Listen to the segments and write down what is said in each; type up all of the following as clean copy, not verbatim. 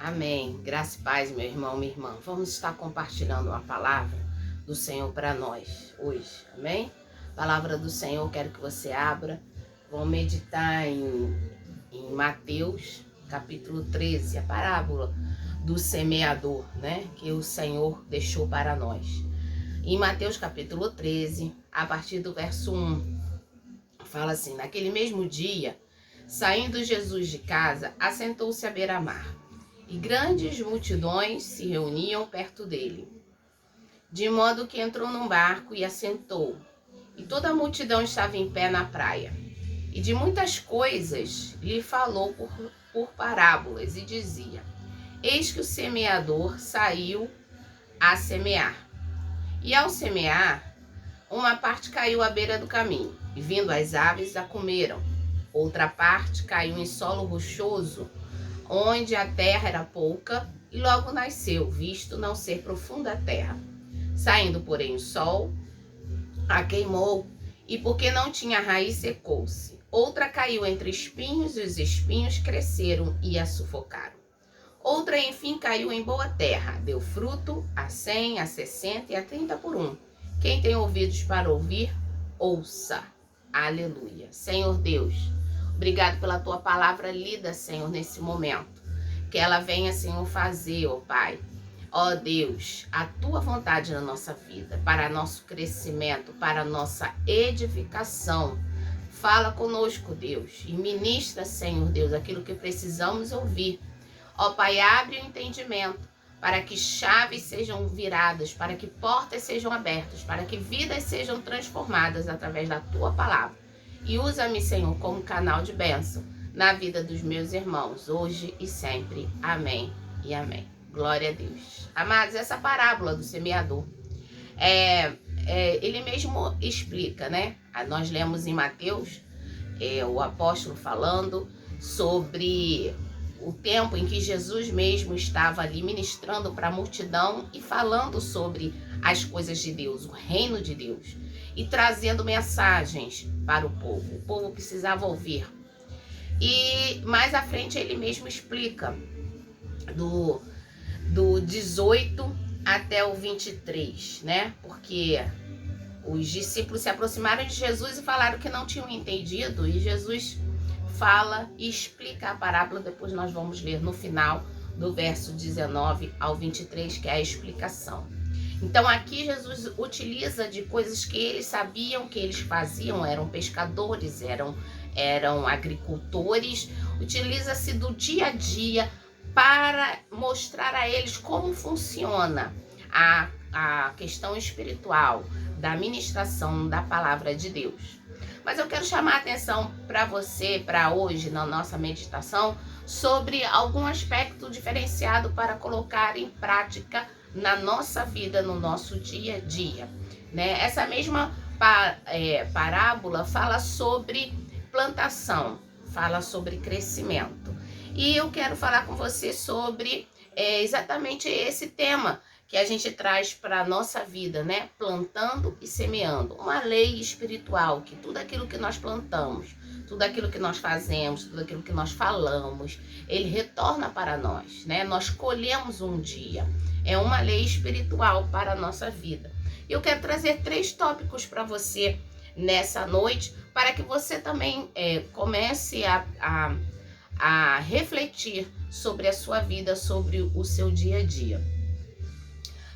Amém. Graça e paz, meu irmão, minha irmã. Vamos estar compartilhando a palavra do Senhor para nós hoje. Amém? Palavra do Senhor, quero que você abra. Vamos meditar em Mateus, capítulo 13, a parábola do semeador, né? Que o Senhor deixou para nós. Em Mateus, capítulo 13, a partir do verso 1, fala assim: naquele mesmo dia, saindo Jesus de casa, assentou-se à beira-mar. E grandes multidões se reuniam perto dele, de modo que entrou num barco e assentou. E toda a multidão estava em pé na praia. E de muitas coisas lhe falou por parábolas, e dizia: eis que o semeador saiu a semear. E ao semear, uma parte caiu à beira do caminho, e vindo as aves a comeram. Outra parte caiu em solo rochoso, onde a terra era pouca, e logo nasceu, visto não ser profunda a terra. Saindo, porém, o sol a queimou, e porque não tinha raiz, secou-se. Outra caiu entre espinhos, e os espinhos cresceram e a sufocaram. Outra, enfim, caiu em boa terra, deu fruto a 100, a 60 e a 30 por um. Quem tem ouvidos para ouvir, ouça. Aleluia. Senhor Deus, obrigado pela tua palavra lida, Senhor, nesse momento. Que ela venha, Senhor, fazer, ó Pai, ó Deus, a tua vontade na nossa vida, para nosso crescimento, para nossa edificação. Fala conosco, Deus, e ministra, Senhor Deus, aquilo que precisamos ouvir. Ó Pai, abre o entendimento, para que chaves sejam viradas, para que portas sejam abertas, para que vidas sejam transformadas através da tua palavra. E usa-me, Senhor, como canal de bênção na vida dos meus irmãos, hoje e sempre. Amém e amém. Glória a Deus. Amados, essa parábola do semeador, ele mesmo explica, né? Nós lemos em Mateus, o apóstolo falando sobre o tempo em que Jesus mesmo estava ali ministrando para a multidão e falando sobre as coisas de Deus, o reino de Deus, e trazendo mensagens para o povo. O povo precisava ouvir. E mais à frente ele mesmo explica do 18 até o 23, né? Porque os discípulos se aproximaram de Jesus e falaram que não tinham entendido, e Jesus fala e explica a parábola. Depois nós vamos ler no final do verso 19 ao 23, que é a explicação. Então aqui Jesus utiliza de coisas que eles sabiam que eles faziam, eram pescadores, eram agricultores, utiliza-se do dia a dia para mostrar a eles como funciona a questão espiritual da ministração da palavra de Deus. Mas eu quero chamar a atenção para você, para hoje, na nossa meditação, sobre algum aspecto diferenciado para colocar em prática na nossa vida, no nosso dia a dia, né? Essa mesma parábola fala sobre plantação, fala sobre crescimento. E eu quero falar com você sobre exatamente esse tema que a gente traz para a nossa vida, né? Plantando e semeando. Uma lei espiritual, que tudo aquilo que nós plantamos, tudo aquilo que nós fazemos, tudo aquilo que nós falamos, ele retorna para nós, né? Nós colhemos um dia. É uma lei espiritual para a nossa vida. Eu quero trazer 3 tópicos para você nessa noite, para que você também comece a refletir sobre a sua vida, sobre o seu dia a dia.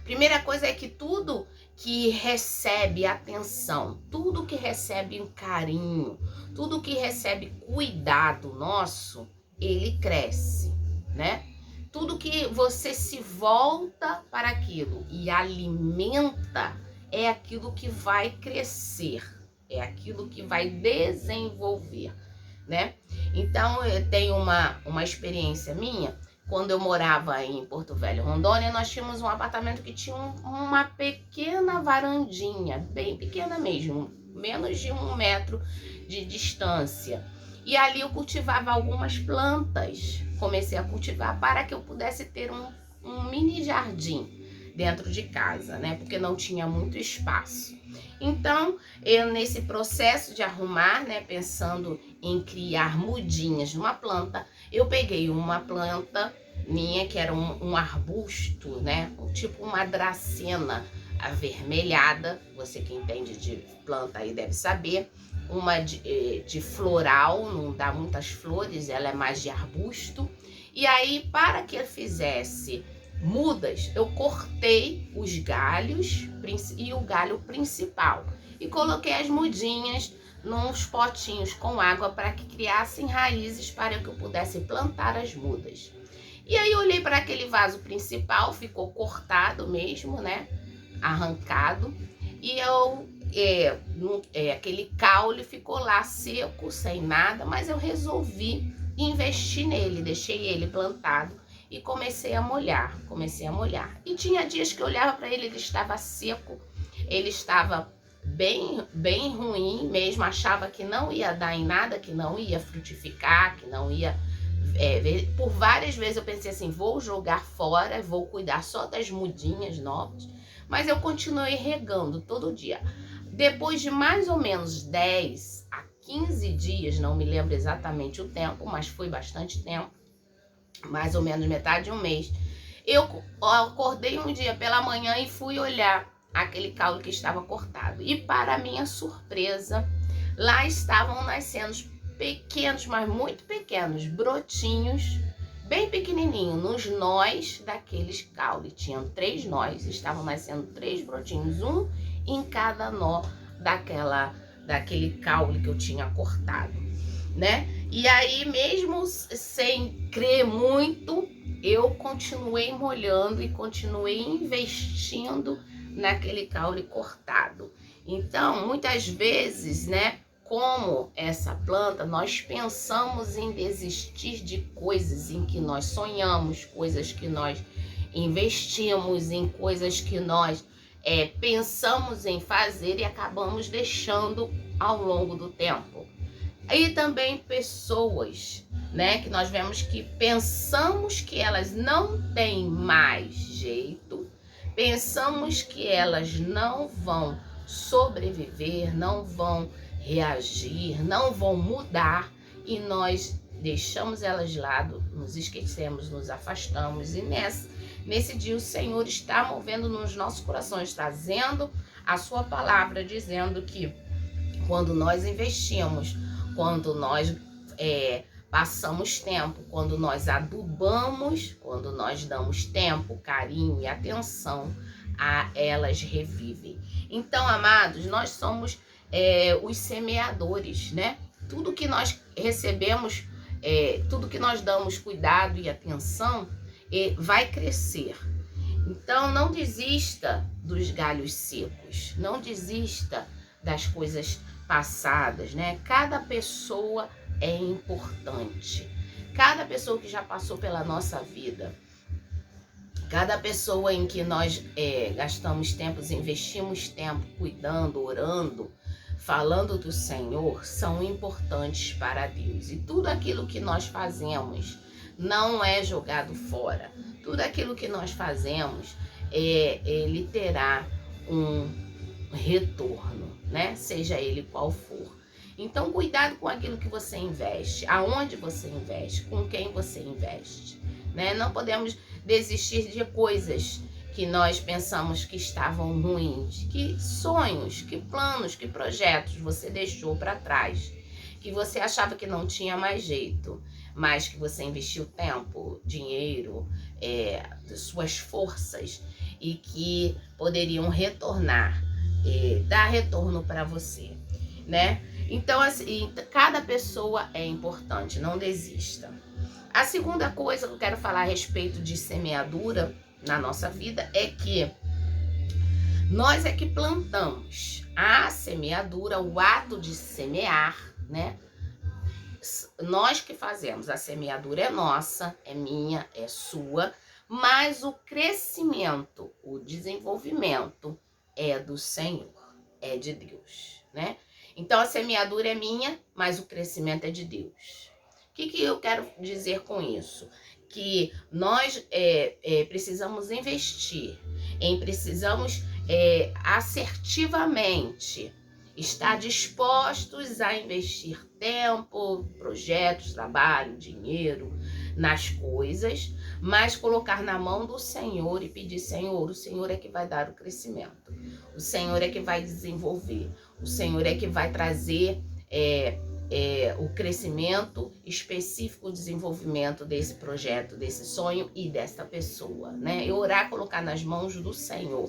Primeira coisa é que tudo que recebe atenção, tudo que recebe um carinho, tudo que recebe cuidado nosso, ele cresce, né? Tudo que você se volta para aquilo e alimenta é aquilo que vai crescer, é aquilo que vai desenvolver, né? Então, eu tenho uma experiência minha. Quando eu morava em Porto Velho, Rondônia, nós tínhamos um apartamento que tinha uma pequena varandinha, bem pequena mesmo, menos de 1 metro de distância. E ali eu cultivava algumas plantas, comecei a cultivar para que eu pudesse ter um mini jardim dentro de casa, né? Porque não tinha muito espaço. Então, eu nesse processo de arrumar, né, pensando em criar mudinhas numa planta, eu peguei uma planta minha, que era um arbusto, né? Tipo uma dracena avermelhada, você que entende de planta aí deve saber, uma de floral, não dá muitas flores, ela é mais de arbusto. E aí, para que eu fizesse mudas, eu cortei os galhos e o galho principal e coloquei as mudinhas nos potinhos com água para que criassem raízes para que eu pudesse plantar as mudas. E aí eu olhei para aquele vaso principal, ficou cortado mesmo, né? Arrancado. E eu aquele caule ficou lá seco, sem nada, mas eu resolvi investir nele, deixei ele plantado e comecei a molhar. E tinha dias que eu olhava para ele, ele estava seco, ele estava bem ruim mesmo, achava que não ia dar em nada, que não ia frutificar, que não ia... por várias vezes eu pensei assim, vou jogar fora, vou cuidar só das mudinhas novas, mas eu continuei regando todo dia. Depois de mais ou menos 10 a 15 dias, não me lembro exatamente o tempo, mas foi bastante tempo, mais ou menos metade de um mês, eu acordei um dia pela manhã e fui olhar aquele caule que estava cortado. E para minha surpresa, lá estavam nascendo pequenos, mas muito pequenos, brotinhos, bem pequenininho, nos nós daqueles caule. Tinham 3 nós, estavam nascendo 3 brotinhos, um em cada nó daquele caule que eu tinha cortado, né? E aí, mesmo sem crer muito, eu continuei molhando e continuei investindo naquele caule cortado. Então, muitas vezes, né, como essa planta, nós pensamos em desistir de coisas em que nós sonhamos, coisas que nós investimos, em coisas que nós pensamos em fazer e acabamos deixando ao longo do tempo. E também pessoas, né, que nós vemos que pensamos que elas não têm mais jeito, pensamos que elas não vão sobreviver, não vão reagir, não vão mudar, e nós deixamos elas de lado, nos esquecemos, nos afastamos, e nesse dia o Senhor está movendo nos nossos corações, trazendo a sua palavra, dizendo que quando nós investimos, quando nós passamos tempo, quando nós adubamos, quando nós damos tempo, carinho e atenção, elas revivem. Então, amados, nós somos os semeadores, né? Tudo que nós recebemos, tudo que nós damos cuidado e atenção, vai crescer. Então, não desista dos galhos secos, não desista das coisas passadas, né? Cada pessoa é importante. Cada pessoa que já passou pela nossa vida, cada pessoa em que nós gastamos tempo, investimos tempo cuidando, orando, falando do Senhor, são importantes para Deus. E tudo aquilo que nós fazemos não é jogado fora. Tudo aquilo que nós fazemos, ele terá um retorno, né? Seja ele qual for. Então, cuidado com aquilo que você investe, aonde você investe, com quem você investe, né? Não podemos desistir de coisas que nós pensamos que estavam ruins, que sonhos, que planos, que projetos você deixou para trás, que você achava que não tinha mais jeito, mas que você investiu tempo, dinheiro, suas forças, e que poderiam retornar, dar retorno para você, né? Então, assim, cada pessoa é importante, não desista. A segunda coisa que eu quero falar a respeito de semeadura na nossa vida é que nós é que plantamos. A semeadura, o ato de semear, né? Nós que fazemos. A semeadura é nossa, é minha, é sua, mas o crescimento, o desenvolvimento é do Senhor, é de Deus, né? Então, a semeadura é minha, mas o crescimento é de Deus. O que eu quero dizer com isso? Que nós precisamos investir, precisamos assertivamente estar dispostos a investir tempo, projetos, trabalho, dinheiro, nas coisas, mas colocar na mão do Senhor e pedir: Senhor, o Senhor é que vai dar o crescimento, o Senhor é que vai desenvolver, o Senhor é que vai trazer o crescimento específico, o desenvolvimento desse projeto, desse sonho e desta pessoa, né? E orar, colocar nas mãos do Senhor.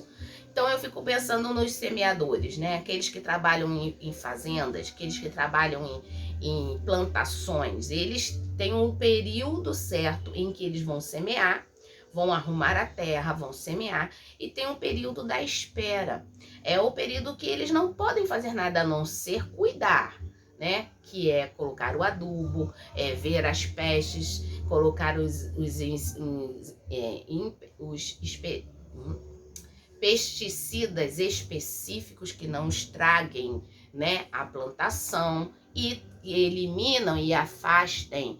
Então eu fico pensando nos semeadores, né? Aqueles que trabalham em fazendas, aqueles que trabalham em plantações. Eles têm um período certo em que eles vão semear, vão arrumar a terra, vão semear, e tem um período da espera. É o período que eles não podem fazer nada a não ser cuidar, né? Que é colocar o adubo, ver as pestes, colocar os pesticidas específicos que não estraguem, né, a plantação, e eliminam e afastem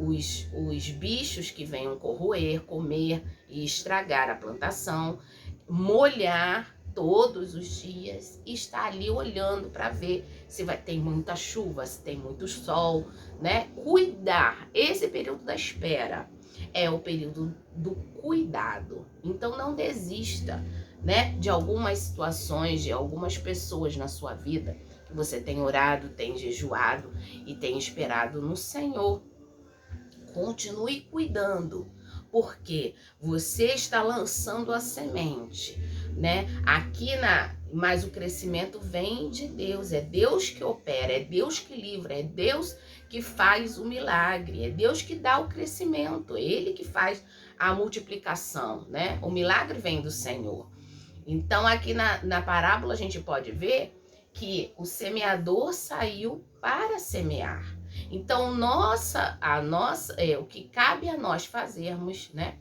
os bichos que venham corroer, comer e estragar a plantação. Molhar todos os dias e estar ali olhando para ver se tem muita chuva, se tem muito sol, né? Cuidar. Esse período da espera é o período do cuidado. Então não desista, né, de algumas situações, de algumas pessoas na sua vida que você tem orado, tem jejuado e tem esperado no Senhor. Continue cuidando, porque você está lançando a semente, né? Mas o crescimento vem de Deus, é Deus que opera, é Deus que livra, é Deus que faz o milagre, é Deus que dá o crescimento, é Ele que faz a multiplicação, né? O milagre vem do Senhor. Então aqui na parábola a gente pode ver que o semeador saiu para semear. Então o que cabe a nós fazermos, né,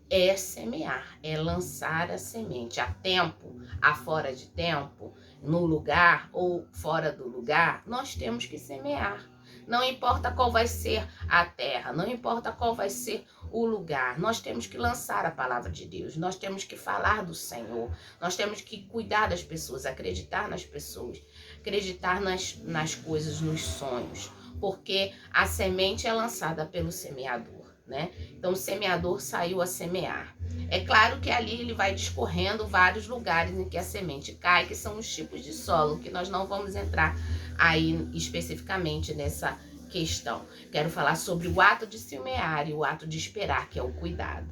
é semear, é lançar a semente. A tempo, a fora de tempo, no lugar ou fora do lugar, nós temos que semear. Não importa qual vai ser a terra, não importa qual vai ser o lugar, nós temos que lançar a palavra de Deus, nós temos que falar do Senhor, nós temos que cuidar das pessoas, acreditar nas pessoas, acreditar nas coisas, nos sonhos, porque a semente é lançada pelo semeador, né? Então o semeador saiu a semear. É claro que ali ele vai discorrendo vários lugares em que a semente cai, que são os tipos de solo, que nós não vamos entrar aí especificamente nessa questão. Quero falar sobre o ato de semear e o ato de esperar, que é o cuidado,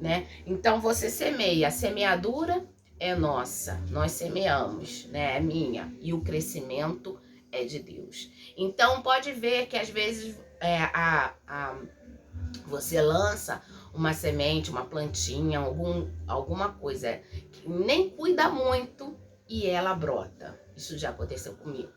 né? Então você semeia, a semeadura é nossa, nós semeamos, né? É minha, e o crescimento é de Deus. Então pode ver que às vezes você lança uma semente, uma plantinha, alguma coisa que nem cuida muito e ela brota. Isso já aconteceu comigo.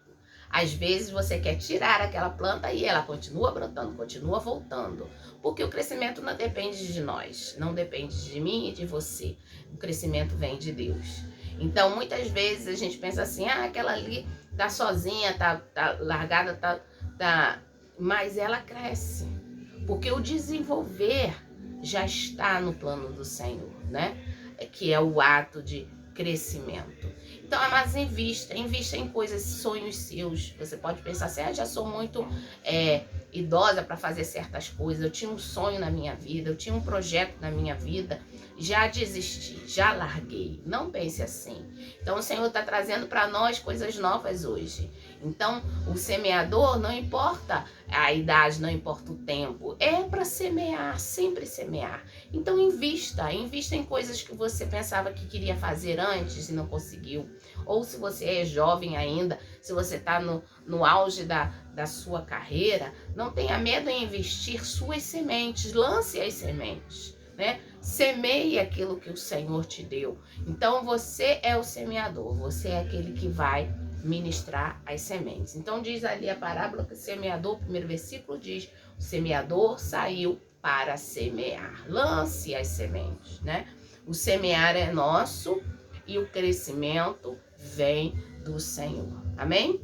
Às vezes você quer tirar aquela planta e ela continua brotando, continua voltando. Porque o crescimento não depende de nós, não depende de mim e de você. O crescimento vem de Deus. Então muitas vezes a gente pensa assim, aquela ali tá sozinha, tá largada, mas ela cresce. Porque o desenvolver já está no plano do Senhor, né? Que é o ato de crescimento. Então, mas invista em coisas, sonhos seus. Você pode pensar assim, já sou muito idosa para fazer certas coisas, eu tinha um sonho na minha vida, eu tinha um projeto na minha vida, já desisti, já larguei. Não pense assim. Então o Senhor está trazendo para nós coisas novas hoje. Então o semeador, não importa a idade, não importa o tempo, é para semear, sempre semear. Então invista em coisas que você pensava que queria fazer antes e não conseguiu. Ou se você é jovem ainda, se você está no auge da sua carreira, não tenha medo em investir suas sementes, lance as sementes, né? Semeie aquilo que o Senhor te deu. Então você é o semeador, você é aquele que vai ministrar as sementes. Então diz ali a parábola que o semeador, o primeiro versículo diz, o semeador saiu para semear. Lance as sementes, né? O semear é nosso e o crescimento vem do Senhor. Amém?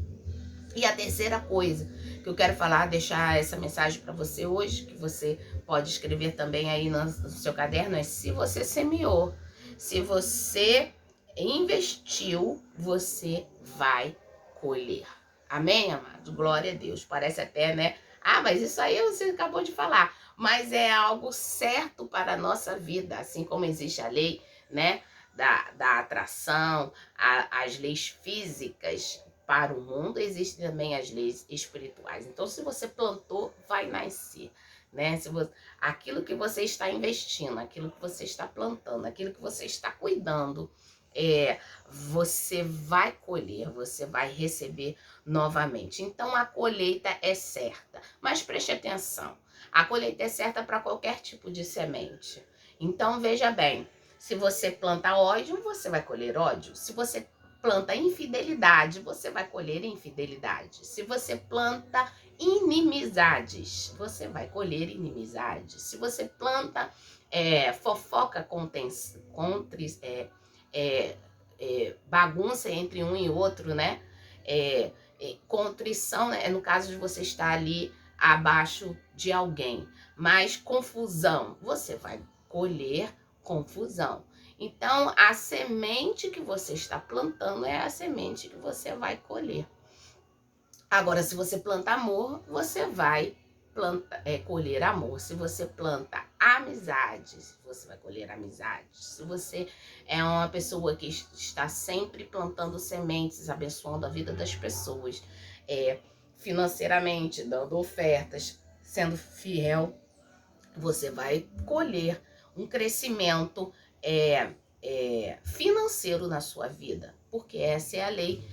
E a terceira coisa que eu quero falar, deixar essa mensagem para você hoje, que você pode escrever também aí no seu caderno, é: se você semeou, se você investiu, você vai colher. Amém, amados? Glória a Deus. Parece até, né? Mas isso aí você acabou de falar. mas é algo certo para a nossa vida, assim como existe a lei, né, da atração, as leis físicas para o mundo, existem também as leis espirituais. Então, se você plantou, vai nascer, né? Aquilo que você está investindo, aquilo que você está plantando, aquilo que você está cuidando, você vai colher, você vai receber novamente. Então, a colheita é certa. Mas preste atenção, a colheita é certa para qualquer tipo de semente. Então, veja bem, se você planta ódio, você vai colher ódio. Se você planta infidelidade, você vai colher infidelidade. Se você planta inimizades, você vai colher inimizades. Se você planta fofoca, bagunça entre um e outro, né? Contrição, né? No caso de você estar ali abaixo de alguém. Mas confusão, você vai colher confusão. Então, a semente que você está plantando é a semente que você vai colher. Agora, se você planta amor, você vai colher amor. Se você planta amizades, você vai colher amizades. Se você é uma pessoa que está sempre plantando sementes, abençoando a vida das pessoas, financeiramente, dando ofertas, sendo fiel, você vai colher um crescimento financeiro na sua vida, porque essa é a lei,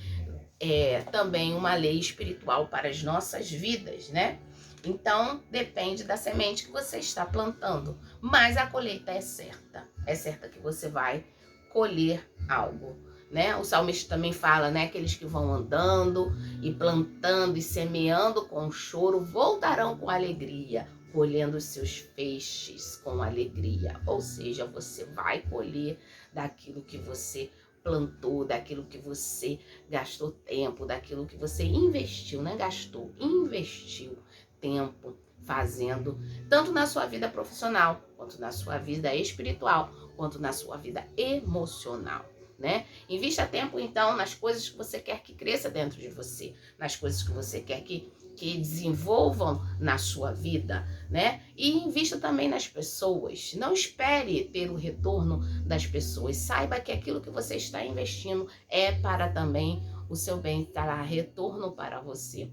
também uma lei espiritual para as nossas vidas, né? Então, depende da semente que você está plantando, mas a colheita é certa que você vai colher algo, né? O salmista também fala, né? Aqueles que vão andando e plantando e semeando com choro voltarão com alegria, colhendo os seus feixes com alegria. Ou seja, você vai colher daquilo que você plantou, daquilo que você gastou tempo, daquilo que você investiu, não é gastou, investiu tempo fazendo, tanto na sua vida profissional, quanto na sua vida espiritual, quanto na sua vida emocional, né? Invista tempo, então, nas coisas que você quer que cresça dentro de você, nas coisas que você quer que desenvolvam na sua vida, né? E invista também nas pessoas. Não espere ter o retorno das pessoas. Saiba que aquilo que você está investindo é para também o seu bem, trará retorno para você.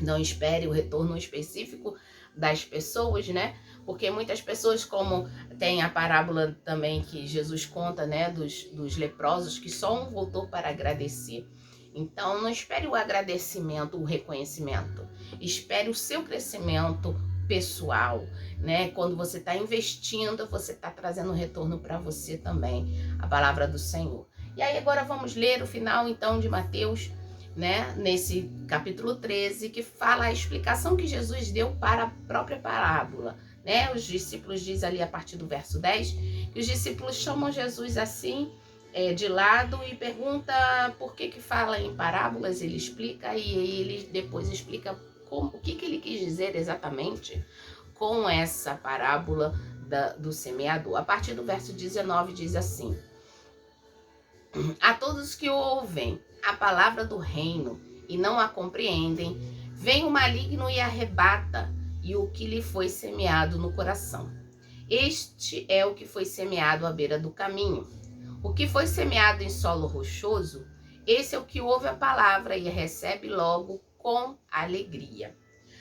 Não espere o retorno específico das pessoas, né? Porque muitas pessoas, como tem a parábola também que Jesus conta, né? Dos leprosos, que só um voltou para agradecer. Então, não espere o agradecimento, o reconhecimento. Espere o seu crescimento pessoal, né? Quando você está investindo, você está trazendo retorno para você também, a palavra do Senhor. E aí agora vamos ler o final, então, de Mateus, né? Nesse capítulo 13, que fala a explicação que Jesus deu para a própria parábola, né? Os discípulos dizem ali a partir do verso 10, que os discípulos chamam Jesus assim, de lado, e pergunta por que fala em parábolas. Ele explica e ele depois explica o que ele quis dizer exatamente com essa parábola do semeador. A partir do verso 19 diz assim: a todos que ouvem a palavra do reino e não a compreendem, vem o maligno e arrebata e o que lhe foi semeado no coração. Este é o que foi semeado à beira do caminho. O que foi semeado em solo rochoso, esse é o que ouve a palavra e recebe logo com alegria.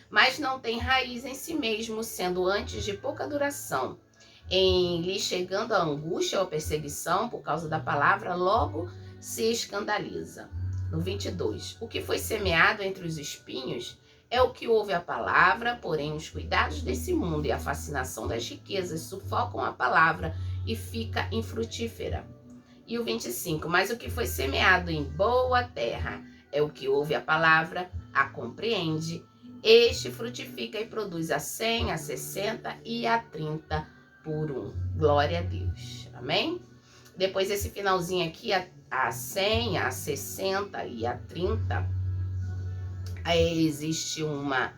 Mas não tem raiz em si mesmo, sendo antes de pouca duração. Em lhe chegando a angústia ou perseguição por causa da palavra, logo se escandaliza. No 22, o que foi semeado entre os espinhos é o que ouve a palavra, porém os cuidados desse mundo e a fascinação das riquezas sufocam a palavra e fica infrutífera. E o 25, mas o que foi semeado em boa terra é o que ouve a palavra, a compreende, este frutifica e produz a 100, a 60 e a 30 por 1. Glória a Deus. Amém? Depois esse finalzinho aqui, a 100, a 60 e a 30, aí existe uma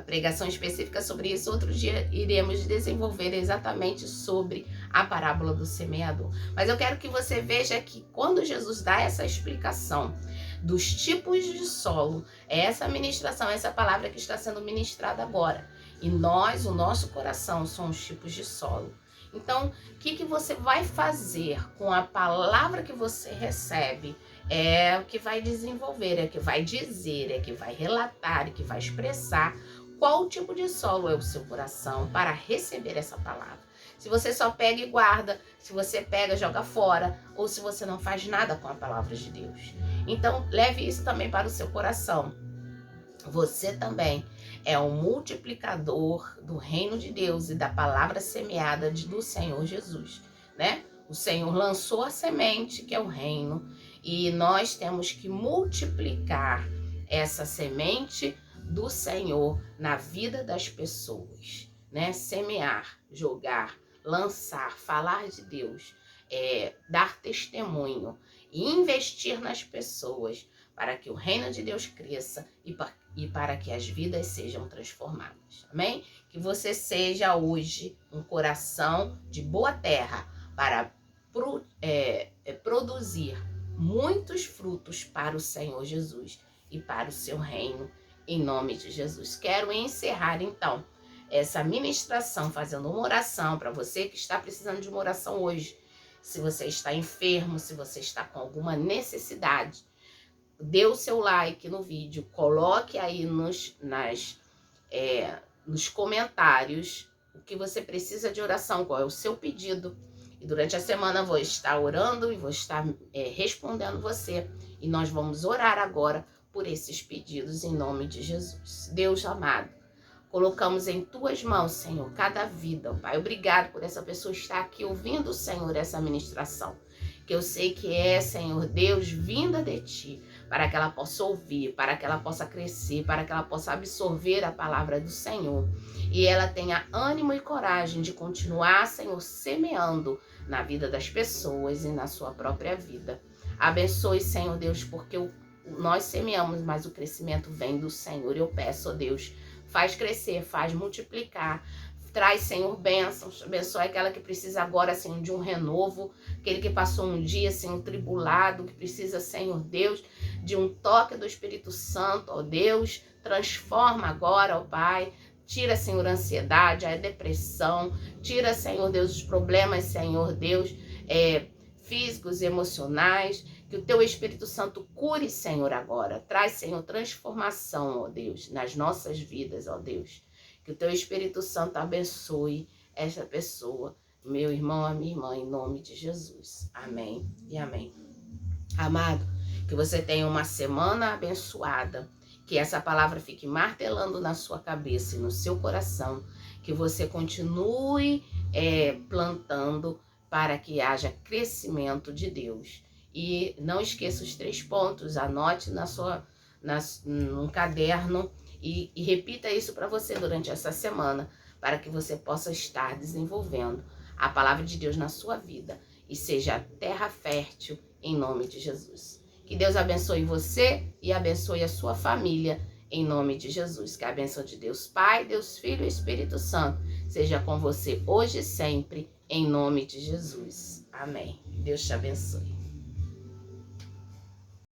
pregação específica sobre isso. Outro dia iremos desenvolver exatamente sobre a parábola do semeador. Mas eu quero que você veja que quando Jesus dá essa explicação dos tipos de solo, é essa ministração, essa palavra que está sendo ministrada agora. E o nosso coração, são os tipos de solo. Então, o que você vai fazer com a palavra que você recebe é o que vai desenvolver, é o que vai dizer, é o que vai relatar, é o que vai expressar qual tipo de solo é o seu coração para receber essa palavra. Se você só pega e guarda, se você pega e joga fora, ou se você não faz nada com a palavra de Deus. Então, leve isso também para o seu coração. Você também é um multiplicador do reino de Deus e da palavra semeada do Senhor Jesus, né? O Senhor lançou a semente, que é o reino, e nós temos que multiplicar essa semente do Senhor na vida das pessoas, né? Semear, jogar, lançar, falar de Deus, dar testemunho e investir nas pessoas para que o reino de Deus cresça e para que as vidas sejam transformadas. Amém? Que você seja hoje um coração de boa terra para produzir muitos frutos para o Senhor Jesus e para o seu reino, em nome de Jesus. Quero encerrar, então, essa ministração fazendo uma oração para você que está precisando de uma oração hoje. Se você está enfermo, se você está com alguma necessidade, dê o seu like no vídeo, coloque aí nos comentários o que você precisa de oração, qual é o seu pedido. E durante a semana eu vou estar orando e vou estar respondendo você. E nós vamos orar agora por esses pedidos em nome de Jesus. Deus amado, colocamos em tuas mãos, Senhor, cada vida. Pai, obrigado por essa pessoa estar aqui ouvindo, Senhor, essa ministração. Que eu sei que é, Senhor Deus, vinda de Ti, para que ela possa ouvir, para que ela possa crescer, para que ela possa absorver a palavra do Senhor. E ela tenha ânimo e coragem de continuar, Senhor, semeando na vida das pessoas e na sua própria vida. Abençoe, Senhor Deus, porque nós semeamos, mas o crescimento vem do Senhor. Eu peço, ó Deus, faz crescer, faz multiplicar. Traz, Senhor, bênçãos. Abençoe aquela que precisa agora, Senhor, de um renovo. Aquele que passou um dia, Senhor, tribulado, que precisa, Senhor Deus, de um toque do Espírito Santo, ó Deus. Transforma agora, ó Pai. Tira, Senhor, a ansiedade, a depressão. Tira, Senhor Deus, os problemas, Senhor Deus, físicos e emocionais. Que o Teu Espírito Santo cure, Senhor, agora. Traz, Senhor, transformação, ó Deus, nas nossas vidas, ó Deus. Que o Teu Espírito Santo abençoe essa pessoa, meu irmão, a minha irmã, em nome de Jesus. Amém e amém. Amado, que você tenha uma semana abençoada, que essa palavra fique martelando na sua cabeça e no seu coração, que você continue plantando para que haja crescimento de Deus. E não esqueça os 3 pontos, anote num caderno, e repita isso para você durante essa semana, para que você possa estar desenvolvendo a palavra de Deus na sua vida e seja terra fértil em nome de Jesus. Que Deus abençoe você e abençoe a sua família em nome de Jesus. Que a bênção de Deus Pai, Deus Filho e Espírito Santo seja com você hoje e sempre em nome de Jesus. Amém. Deus te abençoe.